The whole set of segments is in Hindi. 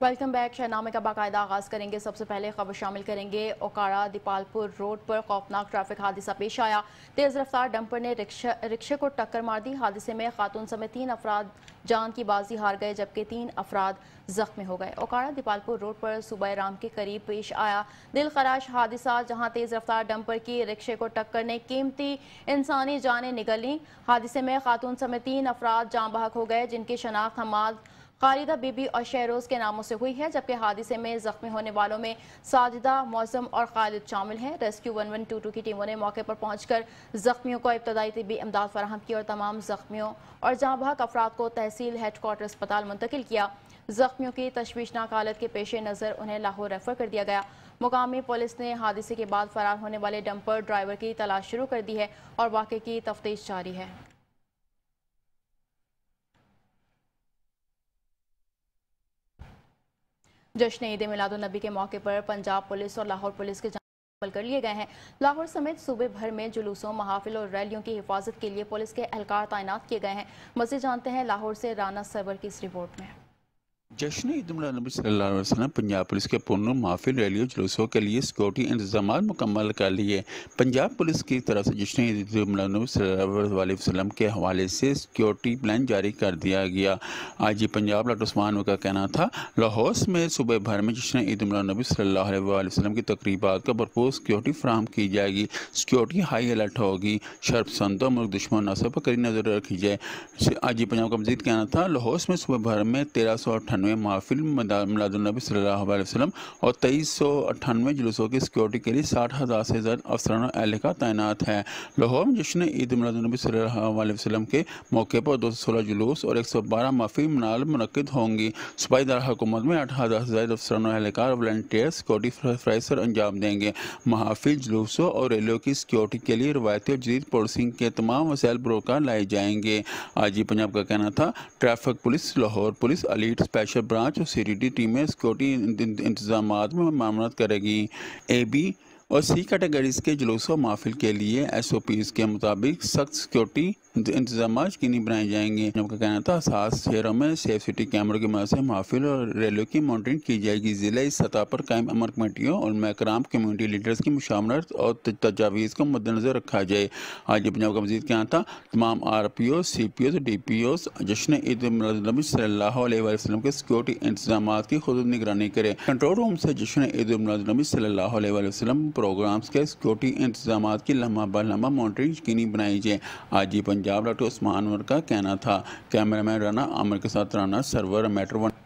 Welcome back. शहनामे का बाकायदा आगाज करेंगे। सबसे पहले खबर शामिल करेंगे। ओकाड़ा दीपालपुर रोड पर खौफनाक ट्रैफिक हादसा पेश आया। तेज रफ्तार डंपर ने रिक्शे को टक्कर मार दी। हादसे में खातून समेत 3 अफराद जान की बाजी हार गए, जबकि 3 अफराद जख्मी हो गए। ओकाड़ा दीपालपुर रोड पर सुबह राम के करीब पेश आया दिल खराश हादसा, जहां तेज रफ्तार डंपर की रिक्शे को टक्कर ने कीमती इंसानी जानें निगल ली। हादसे में खातून समेत 3 अफराद जान बहक हो गए, जिनकी शनाख्त हमाद, खालिदा बीबी और शहरोज के नामों से हुई है, जबकि हादसे में जख्मी होने वालों में साजिदा, मौसम और खालिद शामिल हैं। रेस्क्यू 1122 की टीमों ने मौके पर पहुंचकर जख्मियों को इब्तदाई तिब्बी इमदाद फराहम की और तमाम जख्मियों और जाँ बहक अफराद को तहसील हेडक्वार्टर अस्पताल मुंतकिल किया। जख्मियों की तशवीशनाक हालत के पेश नज़र उन्हें लाहौर रेफर कर दिया गया। मुकामी पुलिस ने हादसे के बाद फरार होने वाले डंपर ड्राइवर की तलाश शुरू कर दी है और वाक़े की तफ्तीश जारी है। जश्न ईद मिलादुन्नबी के मौके पर पंजाब पुलिस और लाहौर पुलिस के अमल कर लिए गए हैं। लाहौर समेत सूबे भर में जुलूसों, महाफिल और रैलियों की हिफाजत के लिए पुलिस के एहलकार तैनात किए गए हैं। मज़ीद जानते हैं लाहौर से राना सरवर की इस रिपोर्ट में। जश्न ईद मिलादुन्नबी सल्लल्लाहु अलैहि वसल्लम पंजाब पुलिस के पुरनूर महफिल रैलियों जुलूसों के लिए सिक्योरिटी इंतजाम मुकम्मल कर लिए। पंजाब पुलिस की तरफ से जश्न ईद मिलादुन्नबी सल्लल्लाहु अलैहि वसल्लम के हवाले से सिक्योरिटी प्लान जारी कर दिया गया। आज ही पंजाब डॉक्टर उस्मान का कहना था, लाहौर में सुबह भर में जश्न ईद मिलादुन्नबी सल्लल्लाहु अलैहि वसल्लम की तकरीबात का भरपूर सिक्योरिटी फराहम की जाएगी। सिक्योरिटी हाई अलर्ट होगी। शर्पसंदों मुल्क दुश्मन नसर पर कड़ी नजर रखी जाए। आज ही पंजाब का मजीद कहना था, लाहौर में सुबह भर में 1398 महफिल मिलादुन्नबी सल्लल्लाहु अलैहि वसल्लम और 2398 जुलूसों की सिक्योरिटी के लिए 60,000 से ज़्यादा अफसरान और एहलकार तैनात है। लाहौर में जश्न ईद मिलादुन्नबी सल्लल्लाहु अलैहि वसल्लम के मौके पर 216 जुलूस और 112 महफिल मुनक्किद होंगी। सूबाई दारकूमत में 8,000 से ज़्यादा अफसरान और एहलकार वॉलंटियर सिक्योरिटी फ्राइसर अंजाम देंगे। महफिल, जुलूसों और रैलियों की सिक्योरिटी के लिए रवायती और जदीद पुलिसिंग के तमाम वसाइल बरोकार लाए जाएंगे। आज ही पंजाब का कहना था, traffic police, Lahore police, elite special branch और सीडीडी टीमें सिक्योरिटी इंतजाम में मामलत करेगी। AB और C कैटेगरीज के जुलूसों महफिल के लिए SOPs के मुताबिक सख्त सिक्योरिटी इंतजाम यकीनी बनाए जाएंगे। उनका कहना था, सात शहरों में सेफ सिटी कैमरों की मदद से महफिल और रैलियों की मॉनिटरिंग की जाएगी। ज़िला सतह पर कायम अमर कमेटियों और महकराम कम्यूनिटी लीडर्स की मुशावरत और तजावीज़ को मद्देनजर रखा जाए। आज पंजाब का मजीद कहना था, तमाम RPO, CPO और DPOs जश्न ईद मिलादुन्नबी सल्लल्लाहु अलैहि वसल्लम के सिक्योरिटी इंतजाम की खुद निगरानी करें। कंट्रोल रूम से जश्न ईद मिलादुन्नबी सल्लल्लाहु अलैहि वसल्लम प्रोग्राम्स के सिक्योरिटी इंतजाम की लम्हा ब लम्हा मॉनिटरिंग यकीनी बनाई जाए। आज ही पंजाब डॉक्टर उस्मान का कहना था। कैमरामैन राना आमिर के साथ राना सरवर, मेट्रो 1।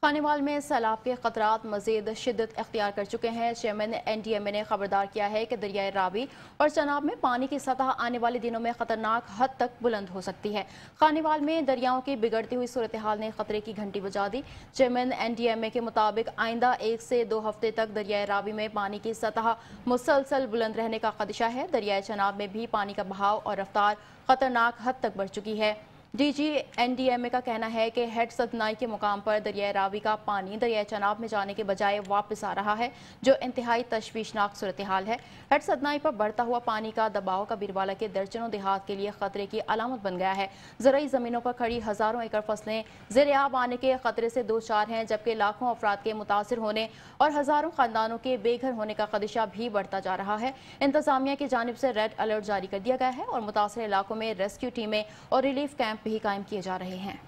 खानेवाल में सैलाब के खतरात मजीद शिद्दत अख्तियार कर चुके हैं। चेयरमैन NDMA ने खबरदार किया है कि दरियाए रावी और चनाब में पानी की सतह आने वाले दिनों में खतरनाक हद तक बुलंद हो सकती है। खानेवाल में दरियाओं की बिगड़ती हुई सूरत हाल ने खतरे की घंटी बजा दी। चेयरमैन NDMA के मुताबिक आइंदा 1 से 2 हफ्ते तक दरियाए रावी में पानी की सतह मुसलसल बुलंद रहने का खदशा है। दरियाए चनाब में भी पानी का बहाव और रफ्तार खतरनाक हद तक बढ़ चुकी है। DG NDMA का कहना है कि हेड सतनाई के मुकाम पर दरियाए रावी का पानी दरियाए चनाब में जाने के बजाय वापस आ रहा है, जो इंतहाई तशवीशनाक सूरत हाल है। हेड सतनाई पर बढ़ता हुआ पानी का दबाव कबीरवाला के दर्जनों देहात के लिए खतरे की अलामत बन गया है। ज़राई ज़मीनों पर खड़ी हज़ारों एकड़ फसलें ज़ेर-ए-आब आने के खतरे से दो चार हैं, जबकि लाखों अफराद के मुतासर होने और हज़ारों खानदानों के बेघर होने का खदशा भी बढ़ता जा रहा है। इंतजामिया की जानिब से रेड अलर्ट जारी कर दिया गया है और मुतासर इलाकों में रेस्क्यू टीमें और रिलीफ कैंप भी कायम किए जा रहे हैं।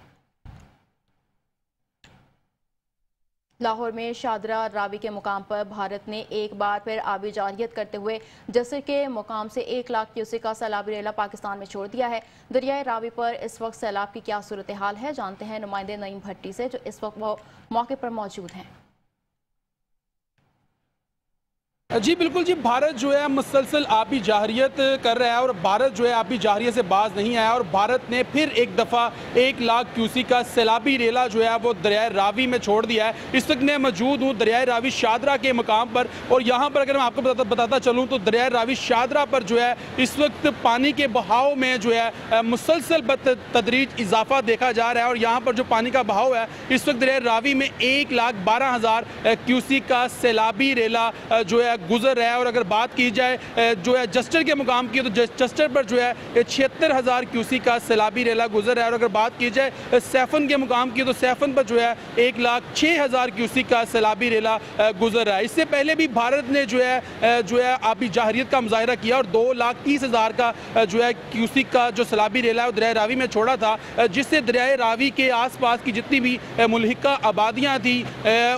लाहौर में शादरा रावी के मुकाम पर भारत ने एक बार फिर आबी जारियत करते हुए जसर के मुकाम से 1 लाख क्यूसेक का सैलाबी रेला पाकिस्तान में छोड़ दिया है। दरियाए रावी पर इस वक्त सैलाब की क्या सूरत हाल है, जानते हैं नुमाइंदे नईम भट्टी से, जो इस वक्त वो मौके पर मौजूद हैं। जी बिल्कुल जी, भारत जो है मुसलसल आबी जाहरियत कर रहा है और भारत जो है आबी जाहरियत से बाज नहीं आया और भारत ने फिर एक दफ़ा 1 लाख क्यूसेक का सैलाबी रेला जो है वो दरियाए रावी में छोड़ दिया है। इस वक्त मैं मौजूद हूँ दरियाए रावी शादरा के मकाम पर और यहाँ पर अगर मैं आपको बताता चलूँ तो दरियाए रावी शादरा पर जो है इस वक्त पानी के बहाव में जो है मुसलसल तदरीज इजाफा देखा जा रहा है और यहाँ पर जो पानी का बहाव है इस वक्त दरियाए रावी में 1,12,000 क्यूसेक का सैलाबी रेला जो है गुजर रहा है। और अगर बात की जाए जो है जस्टर के मुकाम की, तो जस्टर पर जो है 76,000 क्यूसी का सैलाबी रेला गुजर रहा है। और अगर बात की जाए सैफन के मुकाम की, तो सैफन पर जो है 1,06,000 क्यूसी का सैलाबी रेला गुजर रहा है। इससे पहले भी भारत ने जो है आबी जाहरियत का मुजाहरा किया और 2,30,000 का जो है क्यूसी का जो सैलाबी रेला है दरिया रावी में छोड़ा था, जिससे दरिया रावी के आसपास की जितनी भी मुल्हिका आबादियाँ थी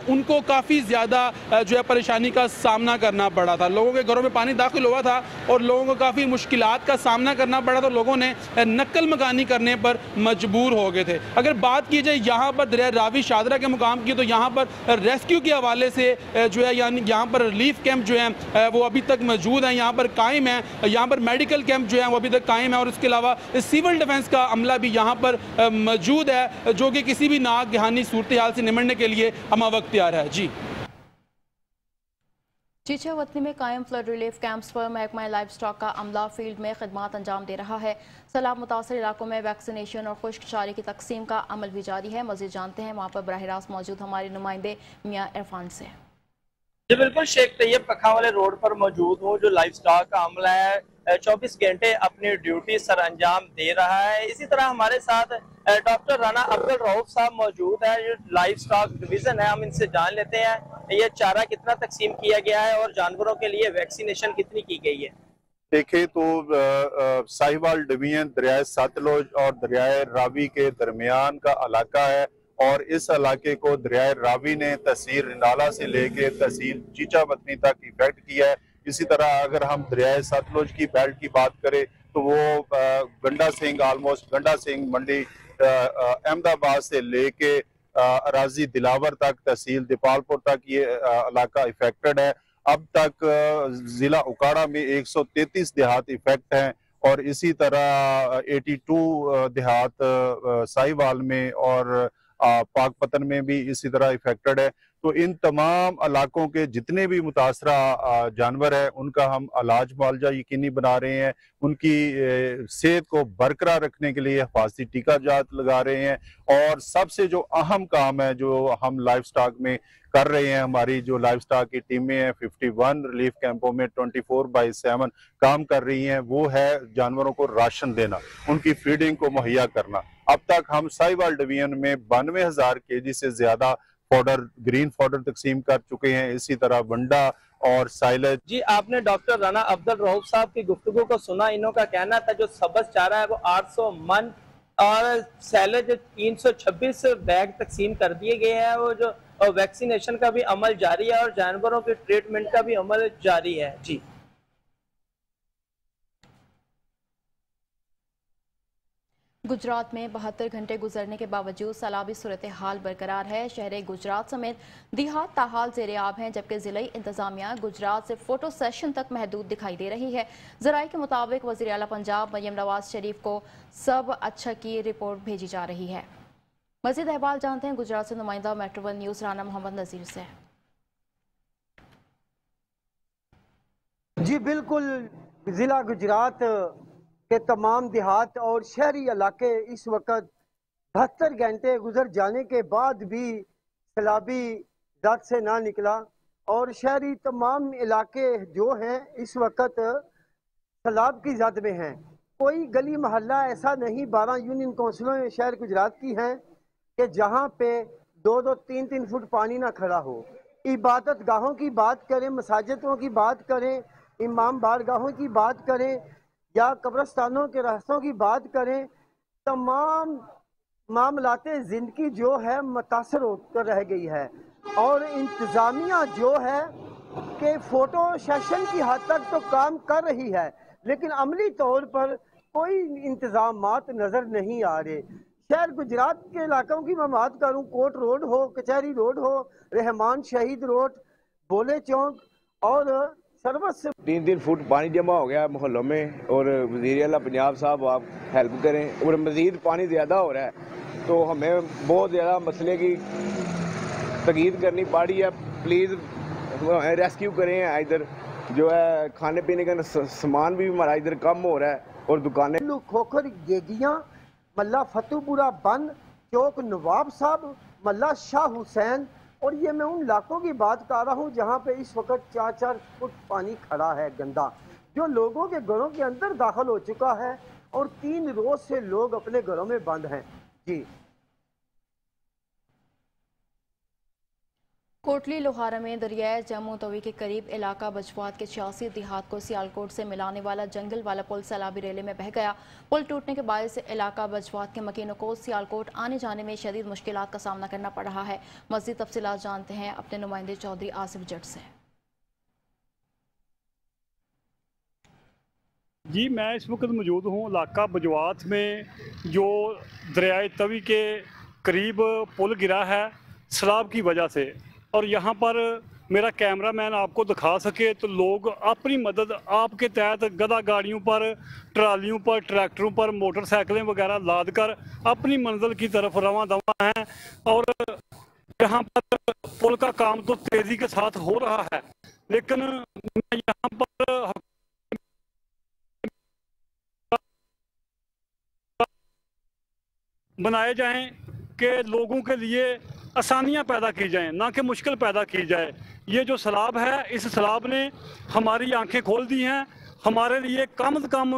उनको काफ़ी ज़्यादा जो है परेशानी का सामना करना पड़ा था। लोगों के घरों में पानी दाखिल हुआ था और लोगों को काफ़ी मुश्किलात का सामना करना पड़ा, तो लोगों ने नक्ल मकानी करने पर मजबूर हो गए थे। अगर बात की जाए यहाँ पर दरिया रावी शादरा के मुकाम की, तो यहाँ पर रेस्क्यू के हवाले से जो है यानी यहाँ पर रिलीफ कैंप जो है वो अभी तक मौजूद हैं, यहाँ पर कायम है। यहाँ पर मेडिकल कैंप जो है वो अभी तक कायम है और इसके अलावा सिविल डिफेंस का अमला भी यहाँ पर मौजूद है, जो कि किसी भी नागहानी सूरत हाल से निमटने के लिए हमवक्त तैयार है। जी चीचा वतनी में कायम फ्लड रिलीफ कैंप्स पर महकमा लाइफ स्टॉक का अमला फील्ड में खिदमात अंजाम दे रहा है। सैलाब मुतासर इलाकों में वैक्सीनेशन और खुश्क चारे की तकसीम का अमल भी जारी है। मज़ीद जानते हैं वहाँ पर बराह रास्त मौजूद हमारे नुमाइंदे मियाँ इरफान से। जी बिल्कुल, शेख तैयब कखा वाले रोड पर मौजूद हूँ। जो लाइफ स्टॉक का अमला है 24 घंटे अपनी ड्यूटी सर अंजाम दे रहा है। इसी तरह हमारे साथ डॉक्टर राना अब्दुल रऊफ साहब मौजूद है, जो लाइफ स्टॉक डिवीजन है। हम इनसे जान लेते हैं ये चारा कितना तकसीम किया गया है और जानवरों के लिए वैक्सीनेशन कितनी की गई है। देखें तो साहिवाल डिवीजन दरियाए सतलुज और दरियाए रावी के दरमियान का इलाका है और इस इलाके को दरियाए रावी ने तहसील रिंडाला से लेके तहसील चीचा वतनी तक इफेक्ट किया है। इसी तरह अगर हम दरियाए सतलुज की बेल्ट की बात करें तो वो गंडा सिंह ऑलमोस्ट गंडा सिंह मंडी अहमदाबाद से लेके अराजी दिलावर तक तहसील दीपालपुर तक ये इलाका इफेक्टेड है। अब तक जिला उकाड़ा में 133 देहात इफेक्ट हैं और इसी तरह 82 देहात साहिवाल में और पाकपतन में भी इसी तरह इफेक्टेड है। तो इन तमाम इलाकों के जितने भी मुतासरा जानवर है उनका हम इलाज मुआवजा यकीनी बना रहे हैं। उनकी सेहत को बरकरार रखने के लिए हिफाजती टीका जात लगा रहे हैं। और सबसे जो अहम काम है जो हम लाइफ स्टॉक में कर रहे हैं, हमारी जो लाइफ स्टॉक की टीमें हैं 51 रिलीफ कैंपों में 24/7 काम कर रही हैं, वो है जानवरों को राशन देना, उनकी फीडिंग को मुहैया करना। अब तक हम साहिवाल डिवीजन में 92,000 केजी से ज्यादा फॉडर ग्रीन फॉडर तकसीम कर चुके हैं। इसी तरह वंडा और साइलेज। जी आपने डॉक्टर राना अब्दुल रऊफ साहब की गुफ्तगू को सुना। इन्हों का कहना था जो सबज चारा है वो 800 मन और सैलेज 326 बैग तकसीम कर दिए गए हैं। वो जो वैक्सीनेशन का भी अमल जारी है और जानवरों के ट्रीटमेंट का भी अमल जारी है। जी गुजरात में 72 घंटे गुजरने के बावजूद सैलाबी सूरत हाल बरकरार है। शहर गुजरात समेत देहात ताहाल ज़ेर-ए-आब हैं, जबकि ज़िला इंतजामिया गुजरात से फोटो सेशन तक महदूद दिखाई दे रही है। ज़राए के मुताबिक वज़ीर आला पंजाब मरियम नवाज शरीफ को सब अच्छा की रिपोर्ट भेजी जा रही है। मज़ीद अहवाल जानते हैं गुजरात से नुमाइंदा Metro One News Rana Mohammad Nazir से। जी बिल्कुल, ज़िला गुजरात के तमाम देहात और शहरी इलाके इस वक्त 72 घंटे गुजर जाने के बाद भी सैलाबी जद से ना निकला और शहरी तमाम इलाके जो हैं इस वक्त सैलाब की जद में हैं। कोई गली मोहल्ला ऐसा नहीं 12 यूनियन कौंसिलों में शहर गुजरात की हैं कि जहां पे 2-2, 3-3 फुट पानी ना खड़ा हो। इबादत गाहों की बात करें, मसाजिदों की बात करें, इमाम बारगाहों की बात करें या कब्रस्तानों के रास्तों की बात करें, तमाम मामलाते ज़िंदगी जो है मुतासर होकर रह गई है। और इंतज़ामिया जो है कि फ़ोटो सेशन की हद तक तो काम कर रही है, लेकिन अमली तौर पर कोई इंतज़ामात नज़र नहीं आ रहे। शहर गुजरात के इलाकों की मैं बात करूँ, कोट रोड हो, कचहरी रोड हो, रहमान शहीद रोड, बोले चौक और सर्वस 3-3 फुट पानी जमा हो गया मोहल्लों में। और वज़ीर आला पंजाब साहब आप हेल्प करें और मज़ीद पानी ज़्यादा हो रहा है तो हमें बहुत ज़्यादा मसले की तकीद करनी पड़ी है। प्लीज़ रेस्क्यू करें। इधर जो है खाने पीने का सामान भी हमारा इधर कम हो रहा है और दुकानें खोखर गेगियाँ, मल्ला फतुपुरा बन चौक, नवाब साहब, मल्ला शाह हुसैन, और ये मैं उन इलाकों की बात कर रहा हूँ जहाँ पे इस वक्त 4-4 फुट पानी खड़ा है गंदा, जो लोगों के घरों के अंदर दाखिल हो चुका है और 3 रोज से लोग अपने घरों में बंद हैं। जी। कोटली लोहारा में दरियाए जम्मू तवी के करीब इलाका बजवात के 86 देहात को सियालकोट से मिलाने वाला जंगल वाला पुल सैलाबी रेले में बह गया। पुल टूटने के बायस इलाका बजवात के मकीनों को सियालकोट आने जाने में शदीद मुश्किलात का सामना करना पड़ रहा है। मज़ीद तफसीलात जानते हैं अपने नुमाइंदे चौधरी आसिफ जट से। जी, मैं इस वक्त मौजूद हूँ इलाका बजवात में, जो दरियाए तवी के करीब पुल गिरा है सैलाब की वजह से, और यहाँ पर मेरा कैमरामैन आपको दिखा सके तो लोग अपनी मदद आपके तहत गदा गाड़ियों पर, ट्रालियों पर, ट्रैक्टरों पर, मोटरसाइकिलें वगैरह लाद कर अपनी मंजिल की तरफ रवां दवा हैं। और यहाँ पर पुल का काम तो तेज़ी के साथ हो रहा है, लेकिन मैं यहाँ पर बनाए जाएं कि लोगों के लिए आसानियां पैदा की जाएं, ना कि मुश्किल पैदा की जाए। ये जो सैलाब है, इस सैलाब ने हमारी आंखें खोल दी हैं। हमारे लिए कम से कम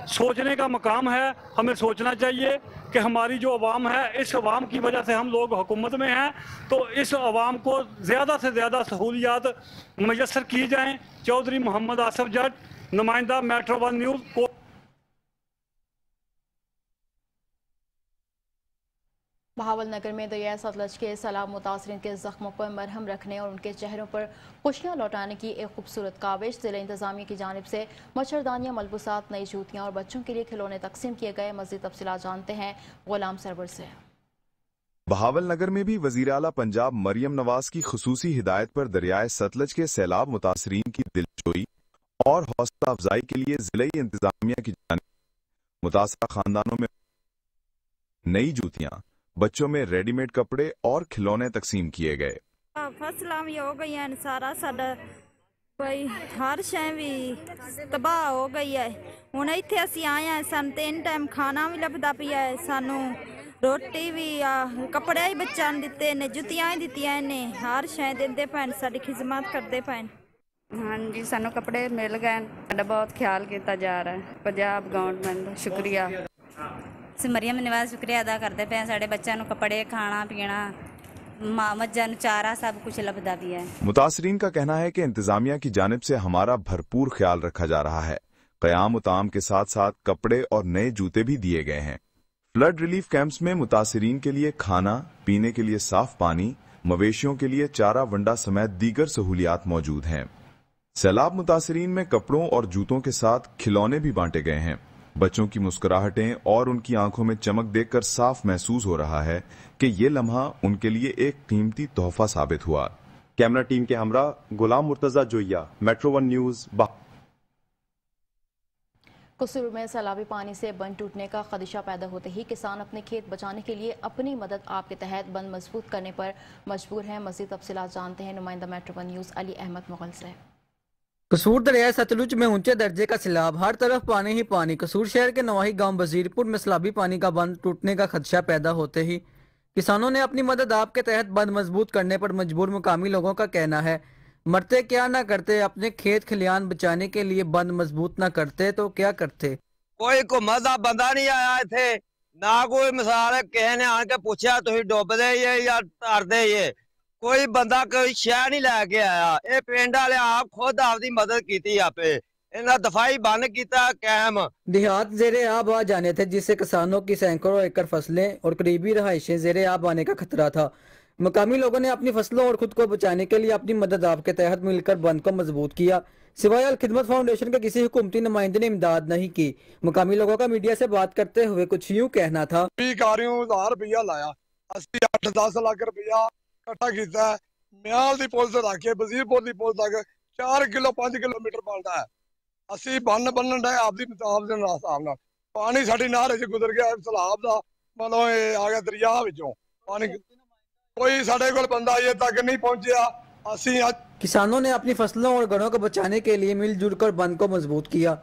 सोचने का मकाम है। हमें सोचना चाहिए कि हमारी जो अवाम है, इस अवाम की वजह से हम लोग हुकूमत में हैं, तो इस अवाम को ज़्यादा से ज़्यादा सहूलियात मैसर की जाएँ। चौधरी मोहम्मद आसिफ जट, नुमाइंदा मेट्रो 1 न्यूज़ को। बहावल नगर में दरिया सतलज के सैलाब मुतासरीन के जख्मों पर मरहम रखने और उनके चेहरों पर खुशियां लौटाने की एक खूबसूरत काविश। जिला इंतजामिया की जानिब से मच्छरदानियां, मलबूसात, नई जूतियां और बच्चों के लिए खिलौने तकसीम किए गए। मज़ीद तफसीलात जानते हैं गुलाम सरवर से। बहावल नगर में भी वज़ीर आला पंजाब मरियम नवाज की खुसूसी हिदायत पर दरियाए सतलज के सैलाब मुतासरीन की दिलजोई और हौसला अफजाई के लिए जिला इंतजामिया की जानिब मुतासरा खानदानों में नई जूतियां, बच्चों में रेडीमेड कपड़े और खिलौने तकसीम किए गए। फसलां भी हो गई हैं, सारा साडा कोई हर शय भी तबाह हो गई है। हुण इत्थे असीं आए हैं, सानूं 3 टाइम खाना भी लभदा पिया है, सानूं रोटी भी, कपड़े ही बच्चों ने दिते ने, जुतियां ही दित्तियां ने, हर शय दिंदे पैन, साडी खिदमत करदे पैन। हाँ जी, सानूं कपड़े मिल गए, साडा बहुत ख्याल किया जा रहा है। पंजाब गवर्नमेंट का शुक्रिया। मरियम नवाज शुक्रिया अदा करते पे। साढ़े बच्चों को कपड़े, खाना पीना, मज्जां नूं चारा, सब कुछ लभदा भी है। मुतासरीन का कहना है कि इंतजामिया की जानिब से हमारा भरपूर ख्याल रखा जा रहा है। क़याम उताम के साथ साथ कपड़े और नए जूते भी दिए गए हैं। फ्लड रिलीफ कैंप्स में मुतासरीन के लिए खाना, पीने के लिए साफ पानी, मवेशियों के लिए चारा वंडा समेत दीगर सहूलियात मौजूद हैं। सैलाब मुतासरीन में कपड़ों और जूतों के साथ खिलौने भी बांटे गए हैं। बच्चों की मुस्कुराहटें और उनकी आंखों में चमक देखकर साफ महसूस हो रहा है कि ये लम्हा उनके लिए एक कीमती तोहफा साबित हुआ। कैमरा टीम के हमरा गुलाम मुर्तजा जोइया, मेट्रो 1 न्यूज़। कसूर में सैलाबी पानी से बंद टूटने का खदशा पैदा होते ही किसान अपने खेत बचाने के लिए अपनी मदद आपके तहत बंद मजबूत करने पर मजबूर हैं। मज़ीद तफसीलात जानते हैं नुमाइंदा मेट्रो 1 न्यूज़ अली अहमद मुगल से। कसूर दरिया सतलुज में ऊंचे दर्जे का सैलाब, हर तरफ पानी ही पानी। कसूर शहर के नवाही गांव वजीरपुर में सैलाबी पानी का बंद टूटने का खदशा पैदा होते ही किसानों ने अपनी मदद आपके तहत बंद मजबूत करने पर मजबूर। मुकामी लोगों का कहना है, मरते क्या ना करते, अपने खेत खलियान बचाने के लिए बंद मजबूत ना करते तो क्या करते। कोई को मजा बंदा नहीं आया थे, ना कोई मिसाल किसी ने आके पूछा तुम डुबदे ये या तरदे ये, कोई बंदा कोई शह नहीं लैके आया। ये पिंड वाले आप खुद आपकी मदद की, आपे इन्हें दफाई बंद किया कैम। देहात जेरे आब आ जाने थे, जिससे किसानों की सैकड़ों एकड़ फसलें और करीबी रहायशें जेरे आब आने का खतरा था। मकामी लोगों ने अपनी फसलों और खुद को बचाने के लिए अपनी मदद आपके तहत मिलकर बंद को मजबूत किया। सिवाय अल खिदमत फाउंडेशन के किसी हुकूमती नुमाइंदे ने इमदाद नहीं की। मुकामी लोगों का मीडिया से बात करते हुए कुछ यूँ कहना था। 20,000 रुपया लाया, 8-10 लाख रुपया इकट्ठा किया, म्याल दी पुल से रख के वजीरपुर दी पुल तक 4 किलो 5 किलोमीटर बनता है। असी बन बनन डे आपदी हिसाब दे नाल पानी साडी नहर च गुजर गया, सैलाब दा मतलब आ गया दरिया विचों पानी, कोई साडे कोल बंदा अजे तक नहीं पहुंचा। किसानों ने अपनी फसलों और घरों को बचाने के लिए मिलजुल कर बंद को मजबूत किया।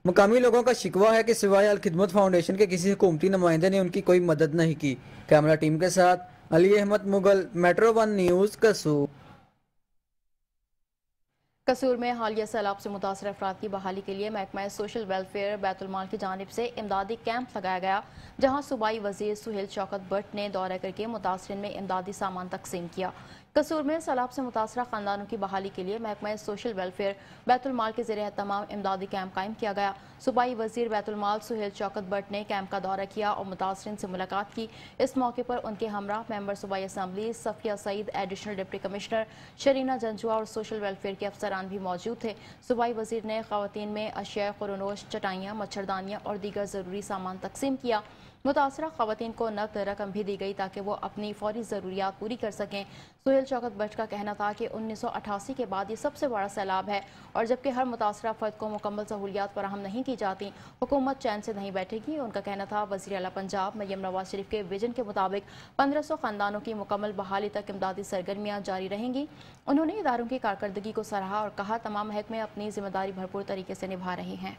मुकामी लोगों का शिकवा है कि सिवाय अल खिदमत फाउंडेशन के किसी हुकूमती नुमाइंदे ने उनकी कोई मदद नहीं की। कैमरा टीम के साथ अली अहमद मुगल, मेट्रो 1 न्यूज़, कसूर। कसूर में हालिया सैलाब से मुतासर अफराद की बहाली के लिए महकमा सोशल वेलफेयर बैतुलमाल की जानिब से इमदादी कैंप लगाया गया, जहां सूबाई वजीर सुहेल शौकत भट्ट ने दौरा करके मुतासरीन में इमदादी सामान तकसीम किया। कसूर में सैलाब से मुतासरा खानदानों की बहाली के लिए महकमा सोशल वेलफेयर बैतुलमाल के ज़रिए तमाम इमदादी कैंप कायम किया गया। सूबाई वजीर बैतुलमाल सुहेल शौकत भट्ट ने कैंप का दौरा किया और मुतासरीन से मुलाकात की। इस मौके पर उनके हमरा मेंबर सूबाई assembly Safia Saeed, additional deputy commissioner Sharina Janjua और सोशल वेलफेयर के अफसरान भी मौजूद थे। सूबाई वजीर ने खवातीन में अशिया खुरनोश, चटाइयाँ, मच्छरदानियाँ और दीगर ज़रूरी सामान तकसीम किया। मुतासरा खवातीन को नकद रकम भी दी गई ताकि वो अपनी फौरी ज़रूरियात पूरी कर सकें। सुहेल शौकत भट्ट का कहना था कि 1988 के बाद ये सबसे बड़ा सैलाब है और जबकि हर मुतासरा फ़र्द को मुकम्मल सहूलियात फराहम नहीं की जाती, हुकूमत चैन से नहीं बैठेगी। उनका कहना था वज़ीर आला पंजाब मरियम नवाज शरीफ के विजन के मुताबिक 1500 ख़ानदानों की मुकम्मल बहाली तक इमदादी सरगर्मियाँ जारी रहेंगी। उन्होंने इदारों की कारकर्दगी को सराहा और कहा तमाम महकमे अपनी जिम्मेदारी भरपूर तरीके से निभा रहे हैं।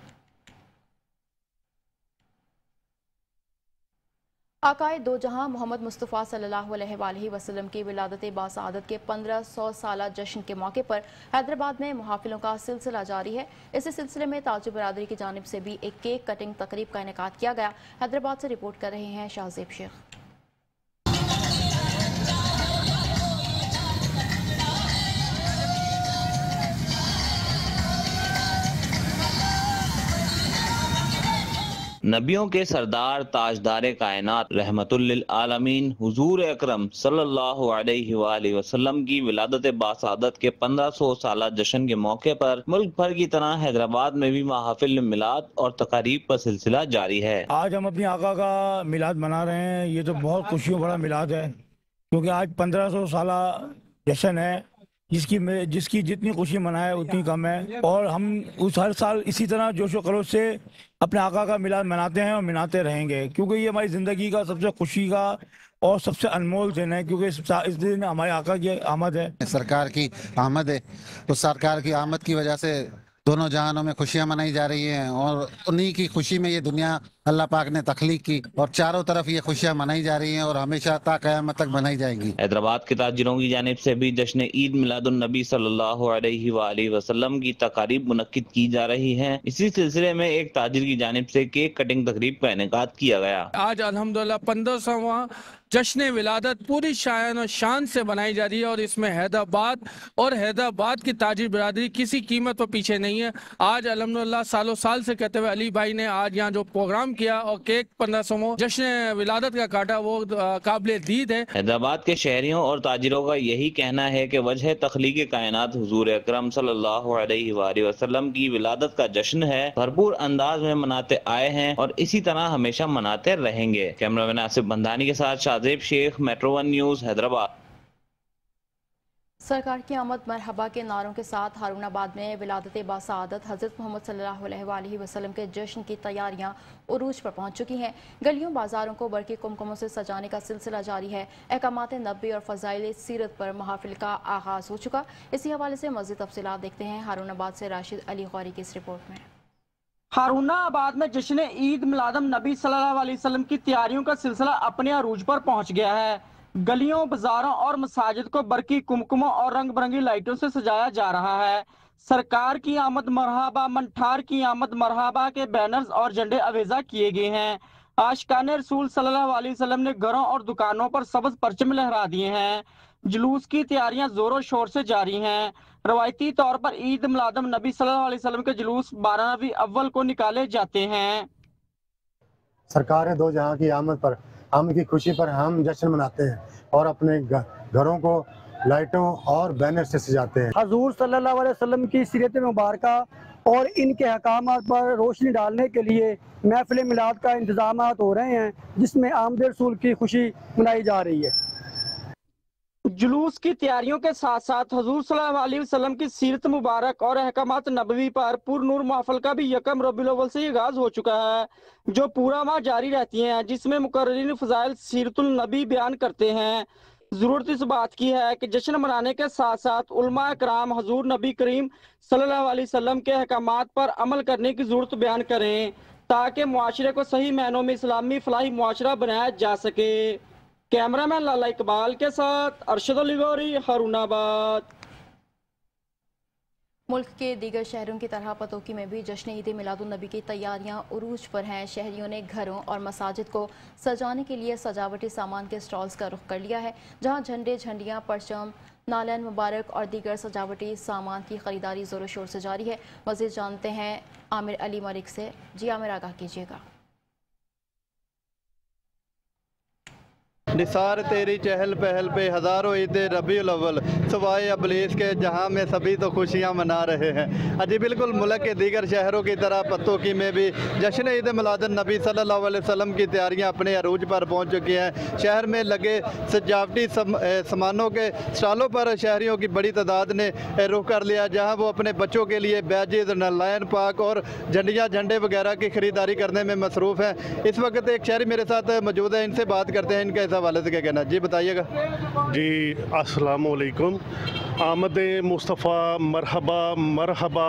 आकाए दो जहां मोहम्मद मुस्तफ़ा सल्लल्लाहु अलैहि वसल्लम की विलादत बासआदत के 1500 साला जश्न के मौके पर हैदराबाद में मुहाफिलों का सिलसिला जारी है। इसी सिलसिले में ताजु बरादरी की जानिब से भी एक केक कटिंग तकरीब का इनेकाद किया गया। हैदराबाद से रिपोर्ट कर रहे हैं शाहजेब शेख। नबियों के सरदार ताजदार कायनात रहमतुल लिल आलमीन हुजूर अकरम सल्लल्लाहु अलैहि वसल्लम की विलादत बासआदत के 1500 साला जश्न के मौके पर मुल्क भर की तरह हैदराबाद में भी महाफिल मिलाद और तकारीब का सिलसिला जारी है। आज हम अपनी आका का मिलाद मना रहे हैं। ये तो बहुत खुशियों भरा मिलाद है क्योंकि आज 1500 साला जश्न है जिसकी जितनी खुशी मनाए उतनी कम है और हम उस हर साल इसी तरह जोशो खरोश से अपने आका का मिलाद मनाते हैं और मनाते रहेंगे क्योंकि ये हमारी ज़िंदगी का सबसे खुशी का और सबसे अनमोल दिन है क्योंकि इस दिन हमारे आका की आमद है। सरकार की आमद है तो सरकार की आमद की वजह से दोनों जहानों में खुशियां मनाई जा रही हैं और उन्हीं की खुशी में ये दुनिया अल्लाह पाक ने तख्लीक की और चारों तरफ ये खुशियां मनाई जा रही हैं और हमेशा ता क़यामत तक मनाई जाएंगी। हैदराबाद के ताजिरों की जानिब से भी जश्न ईद मिलादुन नबी सल्लल्लाहु अलैहि वसल्लम की तकारीब मुनक्किद की जा रही हैं। इसी सिलसिले में एक ताजिर की जानिब से केक कटिंग तकरीब का इनेकाद किया गया। आज अल्हम्दुलिल्लाह 1500वां जश्न विलादत पूरी शान और शान से बनाई जा रही है और इसमें हैदराबाद की ताजिर बिरादरी किसी कीमत पर पीछे नहीं है। आज अल्हम्दुलिल्लाह सालों साल से कहते हुए अली भाई ने आज यहाँ जो प्रोग्राम किया और केक 1500वां जश्न विलादत का काटा वो काबिल दीद है। हैदराबाद के शहरियों और ताजिरों का यही कहना है कि वजह तख्लीक कायनात हुजूर अकरम सल्लल्लाहु अलैहि वसल्लम की विलादत का जश्न है, भरपूर अंदाज में मनाते आए हैं और इसी तरह हमेशा मनाते रहेंगे। कैमरामैन आसिफ बंधानी के साथ शाहजेब शेख, मेट्रो 1 न्यूज़, हैदराबाद। सरकार की आमद मरहबा के नारों के साथ हारूनाबाद में विलादत बासआदत हज़रत मोहम्मद सल्लल्लाहु अलैहि वसल्लम के जश्न की तैयारियां उरूज पर पहुंच चुकी हैं। गलियों बाजारों को बरकी कुमकुमों से सजाने का सिलसिला जारी है। अहकामात नबी और फ़ज़ाइल सीरत पर महाफिल का आगाज़ हो चुका। इसी हवाले से मज़ीद तफसीलात देखते हैं हारूनाबाद से राशिद अली गौरी की इस रिपोर्ट में। हारूनाबाद में जश्न ईद मिलादुन नबी सल्लल्लाहु अलैहि वसल्लम की तैयारियों का सिलसिला अपने अरूज पर पहुंच गया है। गलियों, बाजारों और मसाजिद को बरकी कुमकुमों और रंग बिरंगी लाइटों से सजाया जा रहा है। सरकार की आमद मरहबा, मंठार की आमद मरहबा के बैनर्स और झंडे अवेजा किए गए हैं। आशिकान रसूल सल्लल्लाहु अलैहि वसल्लम ने घरों और दुकानों पर सब्ज परचम लहरा दिए हैं। जुलूस की तैयारियां जोरों शोर से जारी हैं। रवायती तौर पर ईद मिलादुन नबी सल्लल्लाहु अलैहि वसल्लम के जुलूस 12 रबी अव्वल को निकाले जाते हैं। सरकार दो जहां की आमद की खुशी पर हम जश्न मनाते हैं और अपने घरों को लाइटों और बैनर से सजाते हैं। हजूर सल्लल्लाहु अलैहि वसल्लम की सीरत मुबारक और इनके अहकामात पर रोशनी डालने के लिए महफिल मिलाद का इंतजाम हो रहे हैं जिसमें आमद रसूल की खुशी मनाई जा रही है। जुलूस की तैयारियों के साथ साथ हजूर सल्लल्लाहु अलैहि वसल्लम की सीरत मुबारक और अहकामात नबवी पर पुरनूर महफिल का भी यकम रबीउल अव्वल से आगाज हो चुका है जो पूरा माह जारी रहती है, जिसमें मुकर्रिरीन फज़ाइल सीरतुल नबी बयान करते हैं। जरूरत इस बात की है कि जश्न मनाने के साथ साथ उलमा इकराम हजूर नबी करीम सल्लल्लाहु अलैहि वसल्लम के अहकामात पर अमल करने की जरूरत बयान करें ताकि मुआशरे को सही मायनों में इस्लामी फलाही मुआशरा बनाया जा सके। कैमरामैन लाला इकबाल के साथ अरशद अली गौरी, हारूनाबाद। मुल्क के दीगर शहरों की तरह पतोकी में भी जश्न ईद मिलादुन्नबी की तैयारियां उरूज पर हैं। शहरियों ने घरों और मसाजिद को सजाने के लिए सजावटी सामान के स्टॉल्स का रुख कर लिया है, जहां झंडे, झंडियां, परचम, नालन मुबारक और दीगर सजावटी सामान की खरीदारी जोरों शोर से जारी है। मज़ीद जानते हैं आमिर अली मलिक से। जी आमिर, आगाह कीजिएगा। निसार तेरी चहल पहल पे हज़ारों ईद रबीउल अव्वल सुबाए अबलीस के जहां में सभी तो खुशियां मना रहे हैं। अजी बिल्कुल मुल्क के दीगर शहरों की तरह पत्तोकी में भी जश्न ईद मिलादुन्नबी सल्लल्लाहु अलैहि वसल्लम की तैयारियां अपने अरूज पर पहुंच चुकी हैं। शहर में लगे सजावटी सामानों के स्टॉलों पर शहरियों की बड़ी तादाद ने रुख कर लिया, जहाँ वो अपने बच्चों के लिए बैजेज, नालायन पाक और झंडियाँ, झंडे वगैरह की खरीदारी करने में मसरूफ़ हैं। इस वक्त एक शहरी मेरे साथ मौजूद है, इनसे बात करते हैं, इनका हवाले से क्या कहना। जी बताइएगा। जी अस्सलाम वालेकुम। आमद मुस्तफ़ा, मरहबा मरहबा।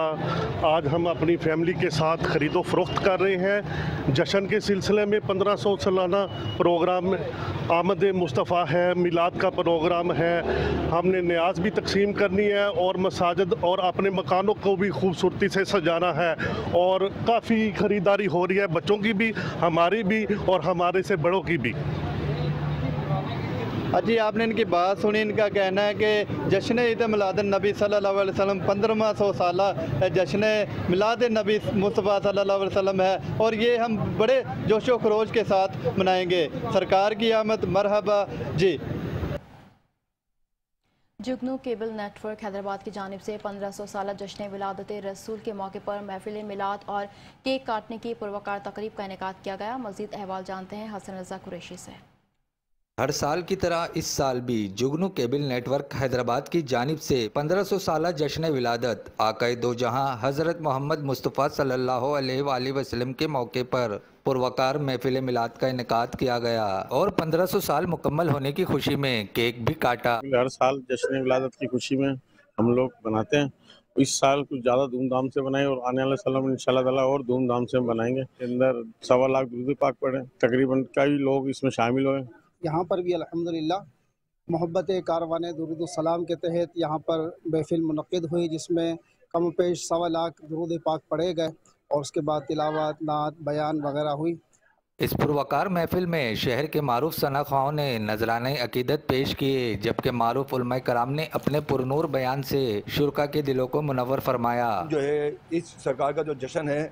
आज हम अपनी फैमिली के साथ ख़रीदो फ़रोख्त कर रहे हैं। जश्न के सिलसिले में 1500 सालाना प्रोग्राम आमद मुस्तफ़ा है, मिलाद का प्रोग्राम है। हमने न्याज भी तकसीम करनी है और मसाजिद और अपने मकानों को भी खूबसूरती से सजाना है और काफ़ी ख़रीदारी हो रही है, बच्चों की भी, हमारी भी और हमारे से बड़ों की भी। जी आपने इनकी बात सुनी, इनका कहना है कि जश्न ईद मिलादुन्नबी सल्लल्लाहु अलैहि वसल्लम 1500 साला जश्न मिलादुन्नबी मुस्तफ़ा सल्लल्लाहु अलैहि वसल्लम है और ये हम बड़े जोशो खरोश के साथ मनाएंगे। सरकार की आमद मरहबा। जी जुगनू केबल नेटवर्क हैदराबाद की जानिब से 1500 साला जश्न विलादत रसूल के मौके पर महफिल मिलाद और केक काटने की पुरवकार तकरीब का इनेकाद किया गया। मज़ीद अहवाल जानते हैं हसन रज़ा कुरैशी से। हर साल की तरह इस साल भी जुगनू केबल नेटवर्क हैदराबाद की जानिब से 1500 साला जश्न विलादत आकाए दो जहां हज़रत मोहम्मद मुस्तफ़ा सल्लल्लाहु अलैहि वसल्लम के मौके पर पुरवकार महफिल मिलाद का इनेकाद किया गया और 1500 साल मुकम्मल होने की खुशी में केक भी काटा। हर साल जश्न विलादत की खुशी में हम लोग बनाते हैं। इस साल कुछ ज़्यादा धूमधाम से बनाए और आने वाले साल में इंशाल्लाह ताला और धूमधाम से बनाएंगे। अंदर 1.25 लाख दुरूद पाक पढ़े, तकरीबन कई लोग इसमें शामिल हुए। यहाँ पर भी अल्हम्दुलिल्लाह मोहब्बत कारवाने दुरूद सलाम के तहत यहाँ पर महफिल मुनक़िद हुई, जिसमें कम पेश 1.25 लाख दुरूद पाक पढ़े गए और उसके बाद तिलावत, नात, बयान वगैरह हुई। इस पुरवकार महफिल में शहर के मारूफ सनाखाओं ने नजराने अकीदत पेश किए, जबकि मारूफ उलमा कराम ने अपने पुरनूर बयान से शुरका के दिलों को मुनव्वर फरमाया। जो है इस सरकार का जो जश्न है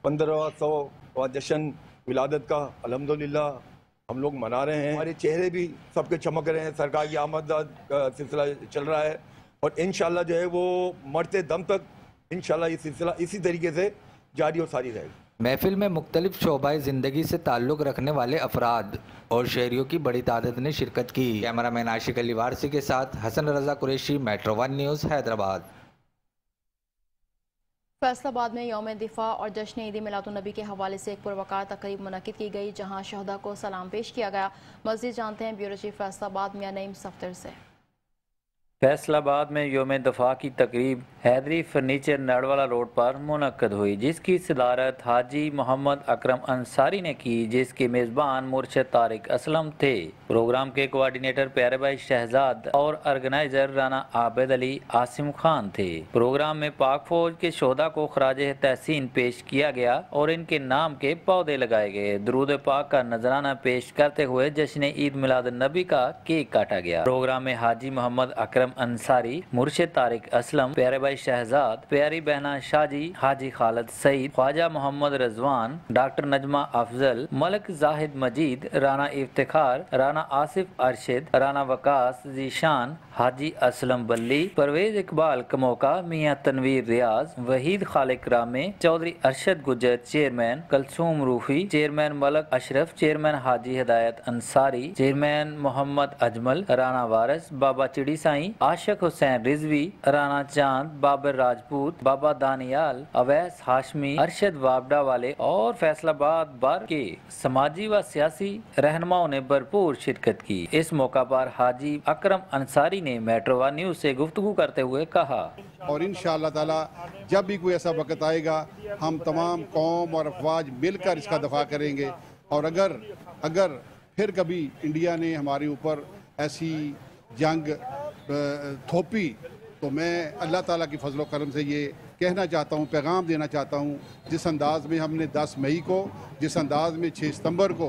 1500 जश्न विलादत का अल्हम्दुलिल्लाह हम लोग मना रहे हैं। हमारे चेहरे भी सबके चमक रहे हैं। सरकार की आमद का सिलसिला चल रहा है और इंशाल्लाह जो है वो मरते दम तक इंशाल्लाह ये सिलसिला इसी तरीके से जारी और सारी रहेगा। महफिल में मुख्तलिफ शोबाए ज़िंदगी से ताल्लुक़ रखने वाले अफराद और शहरियों की बड़ी तादाद ने शिरकत की। कैमरामैन आशिक अली वारसी के साथ हसन रज़ा कुरैशी, मेट्रो 1 न्यूज़, हैदराबाद। फैसलाबाद में यौम दिफा और जश्न ईद मिलादुन्नबी के हवाले से एक पुरवकार तकरीब मुनक़िद की गई, जहां शहदा को सलाम पेश किया गया। मज़ीद जानते हैं ब्यूरो चीफ फैसलाबाद मियां नईम सफ्तर से। फैसलाबाद में यौम दफा की तकरीब हैदरी फर्नीचर नड़वाला रोड पर मुनक्कद हुई, जिसकी सदारत हाजी मोहम्मद अकरम अंसारी ने की, जिसके मेज़बान मुर्शद तारिक असलम थे। प्रोग्राम के कोऑर्डिनेटर प्यारे भाई शहजाद और ऑर्गेनाइजर राना आबिद अली आसिम खान थे। प्रोग्राम में पाक फौज के शोहदा को खराजे तहसीन पेश किया गया और इनके नाम के पौधे लगाए गए। दुरूद पाक का नजराना पेश करते हुए जश्न ईद मिलादुन्नबी का केक काटा गया। प्रोग्राम में हाजी मोहम्मद अकरम अंसारी, मुर्शिद तारिक असलम, प्यारे भाई शहजाद, प्यारी बहना शाजी, हाजी खालिद सईद, ख्वाजा मोहम्मद रजवान, डॉक्टर नजमा अफजल, मलक जाहिद मजीद, राना इफ्तिखार, राना आसिफ अरशद, राना वकास जीशान, हाजी असलम बल्ली, परवेज इकबाल कमोका, मियाँ तनवीर रियाज, वहीद खालिक रामे, चौधरी अरशद गुजर chairman, Kulsoom Rufi chairman, Malak Ashraf chairman, हाजी हिदायत अंसारी चेयरमैन, मोहम्मद अजमल, राना वारस, बाबा चिड़ी साई, आशिक हुसैन रिजवी, राना चांद, बाबर राजपूत, बाबा दानियाल, अवैस हाशमी, अरशद वाबडा वाले और फैसलाबाद बार के समाजी व सियासी रहनुमाओं ने भरपूर शिरकत की। इस मौका पर हाजी अकरम अंसारी ने मेट्रो 1 न्यूज़ से गुफ्तगू करते हुए कहा, और इंशाअल्लाह ताला जब भी कोई ऐसा वक्त आएगा हम तमाम कौम और अफवाज मिलकर इसका दफा करेंगे और अगर फिर कभी इंडिया ने हमारे ऊपर ऐसी जंग थोपी तो मैं अल्लाह ताला की फजल करम से ये कहना चाहता हूँ, पैगाम देना चाहता हूँ, जिस अंदाज में हमने 10 मई को, जिस अंदाज में 6 सितंबर को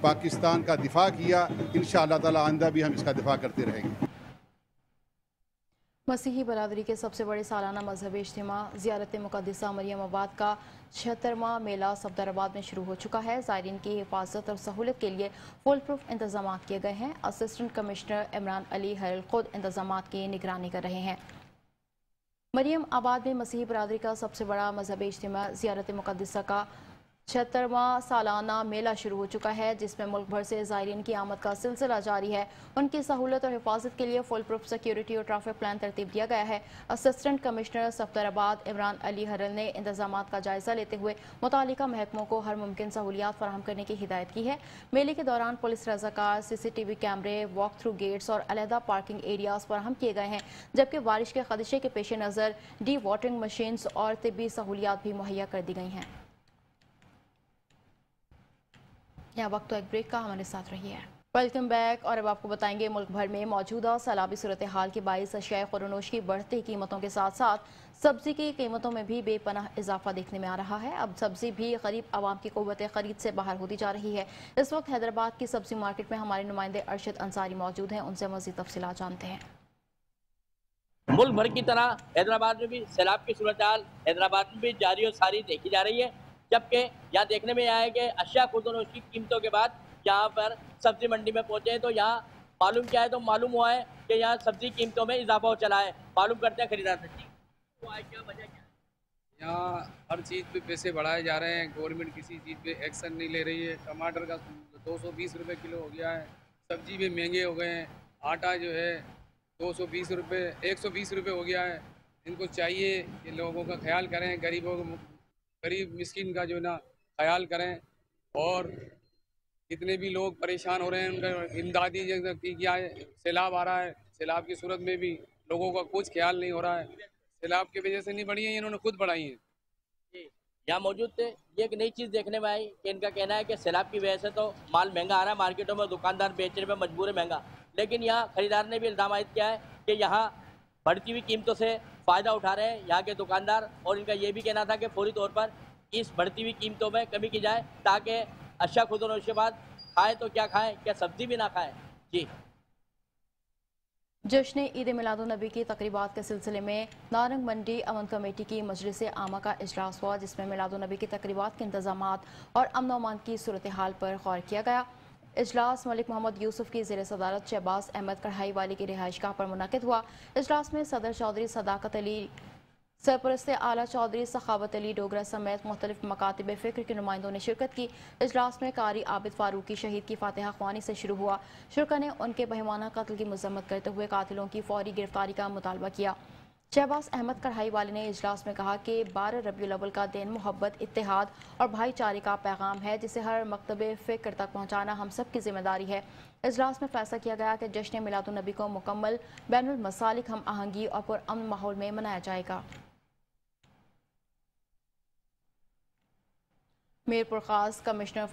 पाकिस्तान का दिफा किया, इंशाअल्लाह ताला आइंदा भी हम इसका दिफा करते रहेंगे। मसीही बरादरी के सबसे बड़े सालाना मजहबी इज्तिमा ज़ियारत मुक़द्दसा मरियम आबाद का 76वां मेला सफदराबाद में शुरू हो चुका है। ज़ायरीन की हिफाजत और सहूलत के लिए फुल प्रूफ इंतजाम किए गए हैं। असिस्टेंट कमिश्नर इमरान अली हरल खुद इंतजाम की निगरानी कर रहे हैं। मरियम आबाद में मसीही बरादरी का सबसे बड़ा मजहबी इज्तिमा ज़ियारत मुक़द्दसा का 76वां सालाना मेला शुरू हो चुका है, जिसमें मुल्क भर से ज़ायरीन की आमद का सिलसिला जारी है। उनकी सहूलत और हिफाजत के लिए फुल प्रूफ सिक्योरिटी और ट्रैफिक प्लान तरतीब दिया गया है। असिस्टेंट कमिश्नर सफदराबाद इमरान अली हरल ने इंतजाम का जायजा लेते हुए मुतालिका महकमों को हर मुमकिन सहूलियात फराहम करने की हिदायत की है। मेले के दौरान पुलिस रज़ाकार, CCTV कैमरे, वॉक थ्रू गेट्स और अलहदा पार्किंग एरियाज फराहम किए गए हैं, जबकि बारिश के खदशे के पेश नज़र डी वाटरिंग मशीन्स और तिब्बी सहूलियात भी मुहैया कर दी गई हैं। यहाँ वक्त तो एक ब्रेक का, हमारे साथ रही है। Welcome back. और अब आपको बताएंगे मुल्क भर में मौजूदा सैलाबी सूरत हाल के बाइस अशिया खुरनोश की बढ़ती कीमतों के साथ साथ सब्जी की कीमतों में भी बेपनाह इजाफा देखने में आ रहा है। अब सब्जी भी गरीब आवाम की कुव्वत खरीद से बाहर होती जा रही है। इस वक्त हैदराबाद की सब्जी मार्केट में हमारे नुमाइंदे अरशद अंसारी मौजूद हैं, उनसे मज़ीद तफसीलात जानते हैं। मुल्क भर की तरह हैदराबाद में भी सैलाब की सूरत हाल हैदराबाद में भी जारी और सारी देखी जा रही है, जबकि यहाँ देखने में आया है कि अशिया खुर्दनोश की कीमतों के बाद यहाँ पर सब्जी मंडी में पहुँचे हैं तो यहाँ मालूम क्या है, तो मालूम हुआ है कि यहाँ सब्जी कीमतों में इजाफा हो चला है। मालूम करते हैं खरीदार से क्या वजह क्या है। यहाँ हर चीज़ पे पैसे बढ़ाए जा रहे हैं, गवर्नमेंट किसी चीज़ पे एक्शन नहीं ले रही है। टमाटर का 220 रुपये किलो हो गया है, सब्जी भी महंगे हो गए हैं, आटा जो है 220 रुपये 120 रुपये हो गया है। इनको चाहिए कि लोगों का ख्याल करें, गरीब मिस्किन का जो ना ख्याल करें, और जितने भी लोग परेशान हो रहे हैं उनका इमदादी की क्या है। सैलाब आ रहा है, सैलाब की सूरत में भी लोगों का कुछ ख्याल नहीं हो रहा है। सैलाब की वजह से नहीं बढ़ी है, इन्होंने खुद बढ़ाई है। यहाँ मौजूद थे, ये एक नई चीज़ देखने में आई कि इनका कहना है कि सैलाब की वजह से तो माल महंगा आ रहा है मार्केटों में, दुकानदार बेचने पर मजबूर है महंगा, लेकिन यहाँ खरीदार ने भी इल्ज़ाम आयद किया है कि यहाँ बढ़ती हुई कीमतों से फ़ायदा उठा रहे हैं यहाँ के दुकानदार। और इनका ये भी कहना था कि फौरी तौर पर इस बढ़ती हुई कीमतों में कमी की जाए ताकि अशिया खुर्दनोश के बाद खाएँ तो क्या खाएँ, क्या सब्जी भी ना खाएँ। जी। जश्न ईद मिलादुन्नबी की तकरीबात के सिलसिले में नारंग मंडी अमन कमेटी की मजलिस आमा का इजलास हुआ, जिसमें मिलादुन्नबी की तकरीबात के इंतजामात और अमन अमान की सूरत हाल पर गौर किया गया। इजलास मलिक मोहम्मद यूसुफ की ज़ेर सदारत शहबाज अहमद कढ़ाई वाली की रिहाइशगाह पर मुनक़िद हुआ। इजलास में सदर चौधरी सदाकत अली, सरपरस्त आला चौधरी सखावत अली डोगरा समेत मुख्तलिफ मकातिब फ़िक्र के नुमाइंदों ने शिरकत की। इजलास में कारी आबिद फारूकी शहीद की फातिहा ख्वानी से शुरू हुआ। शुरा ने उनके बहिमाना कत्ल की मजम्मत करते हुए कातिलों की फौरी गिरफ्तारी का मुतालबा किया। शहबाज अहमद कढ़ाई वाले ने इजलास में कहा कि 12 रबीउल अव्वल का दिन मोहब्बत, इत्तेहाद और भाईचारे का पैगाम है, जिसे हर मकतब फ़िक्र तक पहुँचाना हम सब की जिम्मेदारी है। इजलास में फैसला किया गया कि जश्न मिलादुन्नबी को मुकम्मल बैनुल मसालिक, हम आहंगी और पुरअमन माहौल में मनाया जाएगा। मीरपुर खास कमिश्नर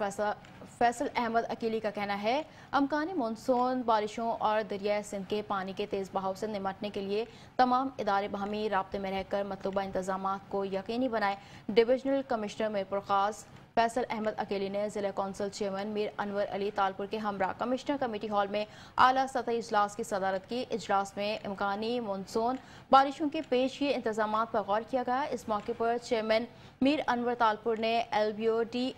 फैसल अहमद अकीली का कहना है अमकानी मानसून बारिशों और दरियाए सिंध के पानी के तेज़ बहाव से निपटने के लिए तमाम इदारे बाहमी राब्ते में रहकर मतलूबा इंतजाम को यकीनी बनाए। डिविजनल कमिश्नर मीरपुर खास फैसल अहमद अकेली ने ज़िला कौंसिल चेयरमैन मीर अनवर अली तालपुर के हमरा कमिश्नर कमेटी हॉल में आला सतही इजलास की सदारत की। इजलास में इमकानी मानसून बारिशों के पेशगी इंतजाम पर गौर किया गया। इस मौके पर चेयरमैन मीर अनवर तालपुर ने LBOD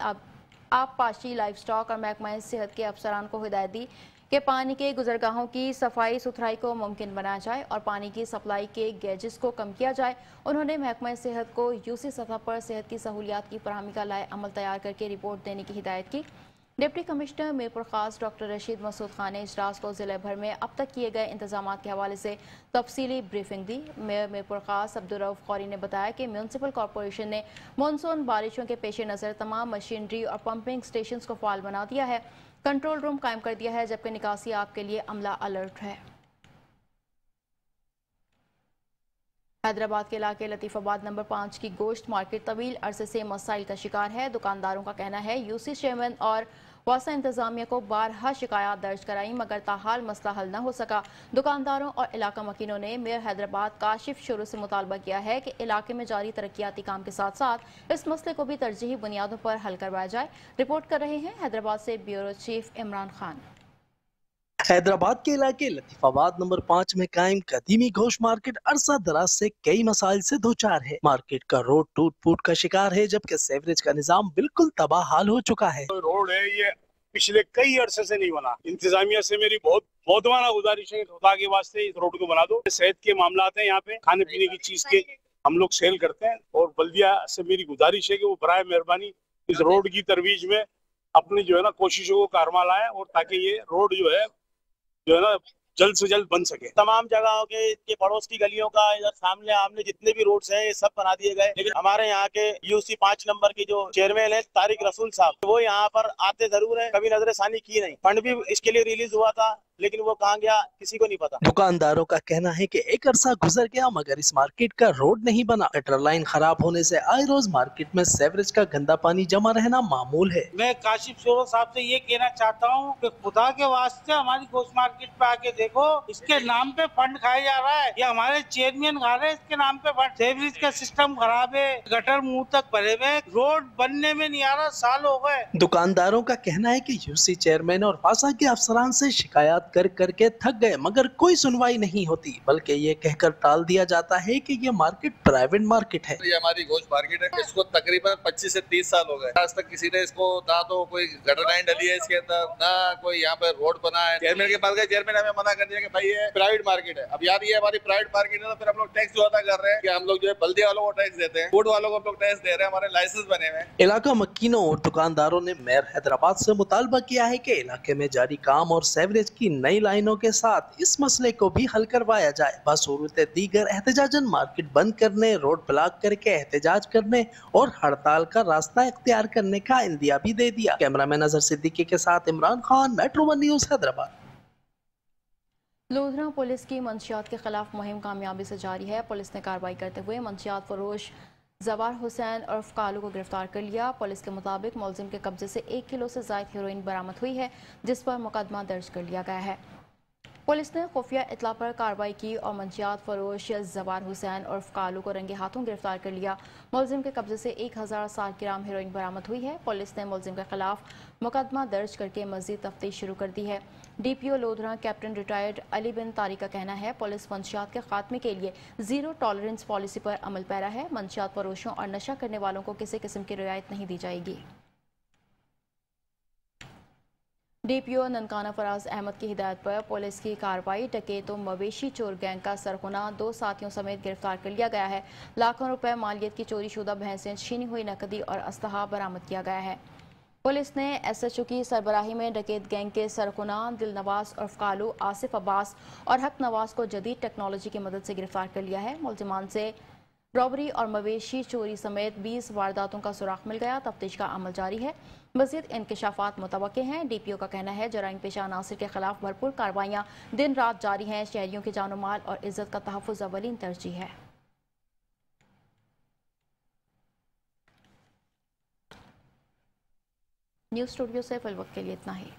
आबपाशी, लाइफ स्टॉक और महकमा सेहत के अफसरान को हिदायत दी कि पानी के गुजरगाहों की सफाई सुथराई को मुमकिन बनाया जाए और पानी की सप्लाई के गेजेस को कम किया जाए। उन्होंने महकमा सेहत को UC सतह पर सेहत की सहूलियात की फराहमी का लाए अमल तैयार करके रिपोर्ट देने की हिदायत की। डिप्टी कमिश्नर मीरपुर खास डॉक्टर रशीद मसूद खान ने इजलास को ज़िले भर में अब तक किए गए इंतजाम के हवाले से तफसीली ब्रीफिंग दी। मेयर मीरपुर खास अब्दुर्रऊफ खौरी ने बताया कि म्यूनसिपल कॉरपोरेशन ने मानसून बारिशों के पेश नज़र तमाम मशीनरी और पंपिंग स्टेशन को फाल बना दिया है, कंट्रोल रूम कायम कर दिया है, जबकि निकासी आप के लिए अमला अलर्ट है। हैदराबाद के इलाके लतीफ़ाबाद नंबर 5 की गोश्त मार्केट तवील अरसे से मसाइल का शिकार है। दुकानदारों का कहना है UC चेयरमैन और वासा इंतजामिया को बारहा शिकायत दर्ज कराई मगर ताहाल मसला हल न हो सका। दुकानदारों और इलाका मकीनों ने मेयर हैदराबाद काशिफ शुरू से मुतालबा किया है कि इलाके में जारी तरक्याती काम के साथ साथ इस मसले को भी तरजीही बुनियादों पर हल करवाया जाए। रिपोर्ट कर रहे हैं हैदराबाद से ब्यूरो चीफ इमरान खान। हैदराबाद के इलाके लतीफाबाद नंबर 5 में कायम कदीमी गोश्त मार्केट अरसा दराज से कई मसाइल से दो चार है। मार्केट का रोड टूट फूट का शिकार है जबकि सेवरेज का निजाम बिल्कुल तबाह हाल हो चुका है। रोड है ये पिछले कई अरसे से नहीं बना। इंतजामिया से मेरी बहुत वाला गुजारिश है, खुदा के वास्ते इस रोड को बना दो। सेहत के मामला हैं यहाँ पे, खाने पीने की चीज के हम लोग सेल करते हैं और बल्दिया से मेरी गुजारिश है कि वो बराए मेहरबानी इस रोड की तरवीज में अपनी जो है ना कोशिशों को कारवा लाए और ताकि ये रोड जो है ना जल्द से जल्द बन सके। तमाम जगहों के पड़ोस की गलियों का इधर सामने आमने जितने भी रोड्स हैं ये सब बना दिए गए, लेकिन हमारे यहाँ के यूसी 5 नंबर की जो चेयरमैन है तारिक रसूल साहब, वो यहाँ पर आते जरूर हैं, कभी नजरसानी की नहीं। फंड भी इसके लिए रिलीज हुआ था लेकिन वो कहाँ गया किसी को नहीं पता। दुकानदारों का कहना है कि एक अरसा गुजर गया मगर इस मार्केट का रोड नहीं बना। गटर लाइन खराब होने से आए रोज मार्केट में सेवरेज का गंदा पानी जमा रहना मामूल है। मैं काशिफ शोरो साहब से ये कहना चाहता हूँ कि खुदा के वास्ते हमारी गोश्त मार्केट पे आके देखो, इसके नाम पे फंड खाया जा रहा है, ये हमारे चेयरमैन खा रहे हैं इसके नाम पे फंड। सेवरेज का सिस्टम खराब है, गटर मुंह तक भरे हुए, रोड बनने में नहीं आ रहा, साल हो गए। दुकानदारों का कहना है कि यूसी चेयरमैन और वासा के अफसरान से शिकायत कर करके थक गए मगर कोई सुनवाई नहीं होती, बल्कि ये कहकर टाल दिया जाता है कि ये मार्केट प्राइवेट मार्केट है। ये हमारी गोश्त मार्केट है, इसको तकरीबन 25 से 30 साल हो गए। आज तक किसी ने इसको ना तो कोई गटर लाइन डली है इसके अंदर, ना कोई यहाँ पे रोड बना है। चेयरमैन के पास गए, चेयरमैन हमें मना कर दिया कि भाई ये प्राइवेट मार्केट है। अब यार ये हमारी प्राइवेट मार्केट है तो फिर हम लोग टैक्स जो अदा कर रहे हैं कि हम लोग जो है बल्दिया वालों को टैक्स देते हैं, फूड वालों को हम लोग टैक्स दे रहे हैं, हमारे लाइसेंस बने हुए हैं। इलाका मकीनों और दुकानदारों ने मेयर हैदराबाद से मुतालबा किया है कि इलाके में जारी काम और सेवरेज की नई लाइनों के साथ इस मसले को भी हल करवाया जाए। बसूरत दीगर एहतजाजन मार्केट बंद करने, रोड ब्लॉक करके एहतजाज करने और हड़ताल का रास्ता इख्तियार करने का इंदिया भी दे दिया। कैमरामैन अजहर सिद्दीकी के साथ इमरान खान, मेट्रो 1 न्यूज़ हैदराबाद। लोधरा पुलिस की मंशियात के खिलाफ मुहिम कामयाबी से जारी है। पुलिस ने कार्रवाई करते हुए मंशियात फरोश जवार हुसैन उर्फ कालू को गिरफ्तार कर लिया। पुलिस के मुताबिक मुलजिम के कब्जे से 1 किलो से ज़ायद हेरोइन बरामद हुई है जिस पर मुकदमा दर्ज कर लिया गया है। पुलिस ने खुफिया इतला पर कार्रवाई की और मंशियात फरोश जवार हुसैन उर्फ कालू को रंगे हाथों गिरफ्तार कर लिया। मुलजिम के कब्जे से 1060 ग्राम हेरोइन बरामद हुई है। पुलिस ने मुलजिम के खिलाफ मुकदमा दर्ज करके मजीद तफ्तीश शुरू कर दी है। DPO Lodhran captain retired Ali bin Tariq का कहना है पुलिस मंशियात के खात्मे के लिए जीरो टॉलरेंस पॉलिसी पर अमल पैरा है। मंशियात फरोशों और नशा करने वालों को किसी किस्म की रियायत नहीं दी जाएगी। DPO ननकाना फराज अहमद की हिदायत पर पुलिस की कार्रवाई डकैतों मवेशी चोर गैंग का सरगुना 2 साथियों समेत गिरफ्तार कर लिया गया है। लाखों रुपए मालियत की चोरी शुदा भैंसें, छीनी हुई नकदी और असलहा बरामद किया गया है। पुलिस ने SHO की सरबराही में डकैत गैंग के सरगुना दिलनवाज उर्फ कालू, आसिफ अब्बास और हक नवाज को जदीद टेक्नोलॉजी की मदद से गिरफ्तार कर लिया है। मुलजिमान से रॉबरी और मवेशी चोरी समेत 20 वारदातों का सुराग मिल गया। तफ्तीश का अमल जारी है। मज़ीद इंकशाफात मुतवक्के हैं। DPO का कहना है जराइम पेशा अनासिर के खिलाफ भरपूर कार्रवाइयाँ दिन रात जारी हैं। शहरियों की जानो माल और इज्जत का तहफ़्फ़ुज़ अव्वलीन तरजीह है। न्यूज़ स्टूडियो से फिलवक्त के लिए इतना ही।